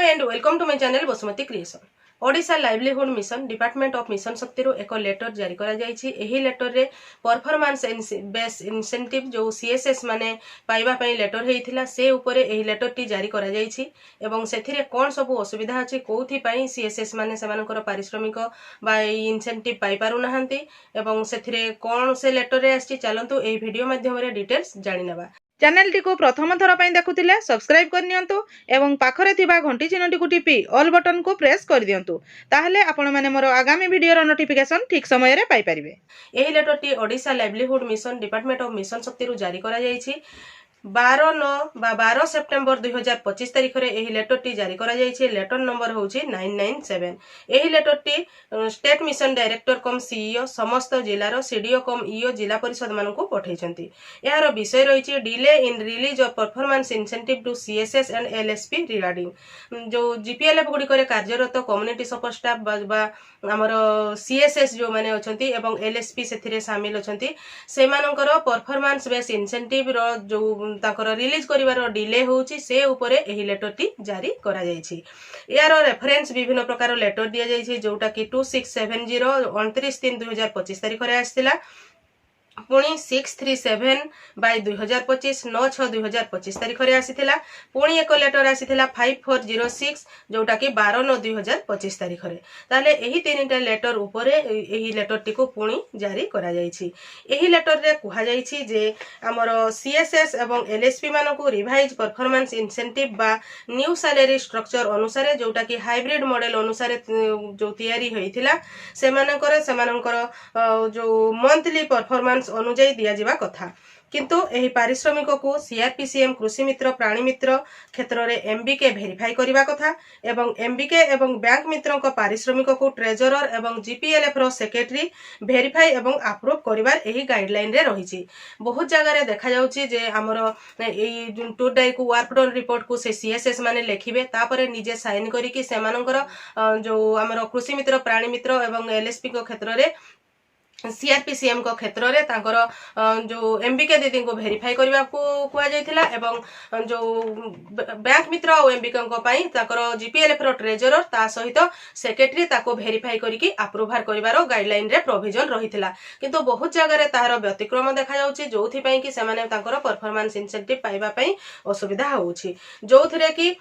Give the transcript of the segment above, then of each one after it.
And welcome to my channel Basumati creation. Odisha livelihood mission department of mission Shakti एक letter जारी करा जायछि। एही लेटर रे परफॉर्मेंस बेस इंसेंटिव जो सीएसएस माने पाइबा पई लेटर हेइथिला से ऊपरे एही लेटर टी जारी करा जायछि एवं सेथिरे कोन सब असुविधा अछि कोथि पई सीएसएस माने सेमानकर पारिश्रमिक बा इंसेंटिव पाइ पारु नाहंती एवं सेथिरे कोन से लेटर रे आछि चलंतु एही वीडियो माध्यम रे डिटेल्स जानि नेबा। चैनल टी को प्रथम थर पर देखुले सब्सक्राइब करनियंतु एवं पाखरे थिबा घंटी चिन्हटी को टिपी ऑल बटन को प्रेस कर दियंतु ताहले आपण माने मोर आगामी वीडियो रो नोटिफिकेशन ठीक समय रे पाई परिबे। एही लेटर टी Odisha livelihood mission department of mission Shakti रु जारी करा जायछि। 12 सेप्टेम्बर 2025 तारिख रे एही लेटर टी जारी करा जायछि। लेटर नंबर होछि 997। एही लेटर टी state mission director cum CEO समस्त जिल्लार सीडीओ कम ईओ जिला परिषद मानन को पठैछंती। यार विषय रहिछि delay in release of performance incentive to CSS and LSP regarding जो जीपीएलएफ गुडी करे कार्यरत कम्युनिटी सपोर्ट स्टाफ बा हमर सीएसएस जो माने अछंती एवं एलएसपी सेथिरे शामिल अछंती सेमानकर परफॉर्मेंस बेस इंसेंटिव रो जो ताकर रिलीज करिवार डिले होउची से ऊपरे एही लेटर टी जारी करा जायछि। यार रेफरेंस विभिन्न प्रकार लेटर दिया जायछि जोटा कि 2670 29/3/2025 तारिख रे आस्थिला पुणी 637/2025 9/6/2025 तारिख रे आसीथिला। पुणी एक लेटर आसीथिला 5406 जोटा कि 12/9/2025 तारिख रे। ताले एही तीनटा लेटर ऊपरे एही लेटर टी को पुणी जारी करा जायछि। एही लेटर रे कुहा जायछि जे हमर सीएसएस एवं एलएसपी मानको को रिवाइज परफॉर्मेंस इंसेंटिव बा न्यू सैलरी स्ट्रक्चर अनुसार जोटा कि हाइब्रिड मॉडल अनुसार जो तयारी होइथिला सेमानकर जो मंथली परफॉर्मेंस अनुଯାयी दिया जिबा कथा किंतु एही पारिश्रमिक को सीआरपीसीएम कृषि मित्र प्राणी मित्र क्षेत्र रे एमबीके वेरीफाई करिबा कथा एवं एमबीके एवं बैंक मित्रों को पारिश्रमिक को ट्रेजरर एवं जीपीएलएफ रो सेक्रेटरी वेरीफाई एवं अप्रूव करिबार एही गाइडलाइन रे रहिछि। बहुत जगह रे देखा जाउछि जे हमर एही टूर डाई को वर्क डन रिपोर्ट को से सीएसएस माने लेखिबे तापरे निजे साइन करी कि सेमानकर जो हमर कृषि मित्र प्राणी मित्र एवं एलएसपी को क्षेत्र रे सीआरपीसीएम को क्षेत्र रे तांकर जो एमबीके दीदी को वेरीफाई करबा को कुआ जायथिला एवं जो बैंक मित्र और एमबीके को पई तांकर जीपीएलएफ रो ट्रेजरर ता सहित सेक्रेटरी ताको वेरीफाई करिकि अप्रूवल करिवारो गाइडलाइन रे प्रोविजन रहिथिला किंतु बहुत जगह रे ताहार व्यतिक्रम देखा जाउछि जोथि पई कि सेमाने तांकर परफॉर्मेंस इंसेंटिव पाइबा पई असुविधा होउछि जोथिरे कि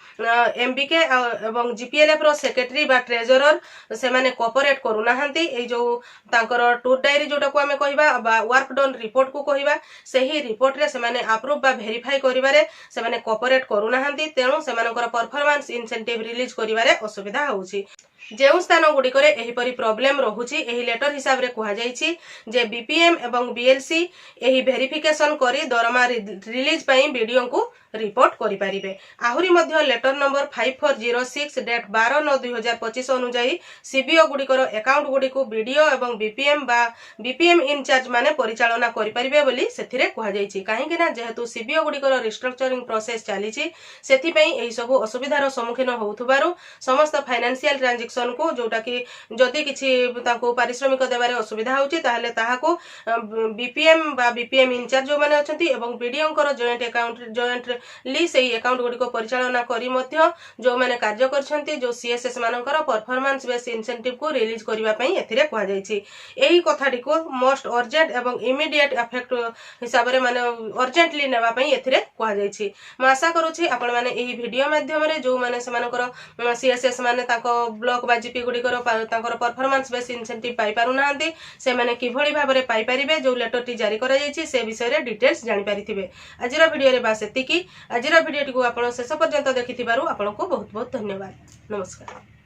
एमबीके एवं जीपीएलएफ रो सेक्रेटरी बा ट्रेजरर सेमाने कोऑपरेट करू नाहंती ए जो तांकर टूर डायरी जोटा को आमे कहिबा बा वर्क डन रिपोर्ट को कहिबा सेही रिपोर्ट रे सेमाने अप्रूव बा वेरीफाई करिवारे सेमाने कोऑपरेट करू नाहंती तेणु सेमानकर परफॉर्मेंस इंसेंटिव रिलीज करिवारे असुविधा होउछि। जेउ स्थान गुडी करे एही परि प्रॉब्लम रहुछि एही लेटर हिसाब रे कुहा जायछि जे बीपीएम एवं बीएलसी एही वेरिफिकेशन करी दरमा रिलीज पई वीडियो को रिपोर्ट करि परिबे। आहुरी मध्य लेटर नंबर 5406 डेट 12/9/2025 अनुसार सीबीओ गुडी कर अकाउंट गुडी को वीडियो एवं बीपीएम बा बीपीएम इनचार्ज माने परिचालना करि परिबे बोली सेथिरे कुहा जायछि काहे कि ना जेहेतु सीबीओ गुडी कर रिस्ट्रक्चरिंग प्रोसेस चालिछि सेथि पई एही सब असुविधार सम्मुखीन होउथबारु समस्त फाइनेंशियल ट्रांजैक्शन को जोटा कि जदि किछि ताको पारिश्रमिक देबारे असुविधा होउछि ताहले ताहाको बीपीएम बा बीपीएम इनचार्ज जो माने अछंती एवं वीडियो कर जॉइंट अकाउंट जॉइंट ली सेही अकाउंट गुडी को परिचालना करी मध्य जो माने कार्य करछंती जो सीएसएस मानकर परफॉर्मेंस बेस इंसेंटिव को रिलीज करिबा पई एथिरे कुहा जायछि। एही कथाटी को मोस्ट अर्जेंट एवं इमीडिएट इफेक्ट हिसाब रे माने अर्जेंटली नेबा पई एथिरे कुहा जायछि। म आशा करूछि आपण माने एही वीडियो माध्यम रे जो माने सेमानकर सीएसएस माने ताको ब्लॉक बा जीपी गुडी कर तांकर परफॉर्मेंस बेस इंसेंटिव पाई पारु नाहंती से माने किभଳି भाबरे पाई परिबे जो लेटर टी जारी करा जायछि से विषय रे डिटेल्स जानि परिथिबे। आजिरा वीडियो रे बास एतिकी। आजिरा वीडियो टी को आपण शेष पर्यंत देखिथिबारु आपण को बहुत बहुत धन्यवाद। नमस्कार।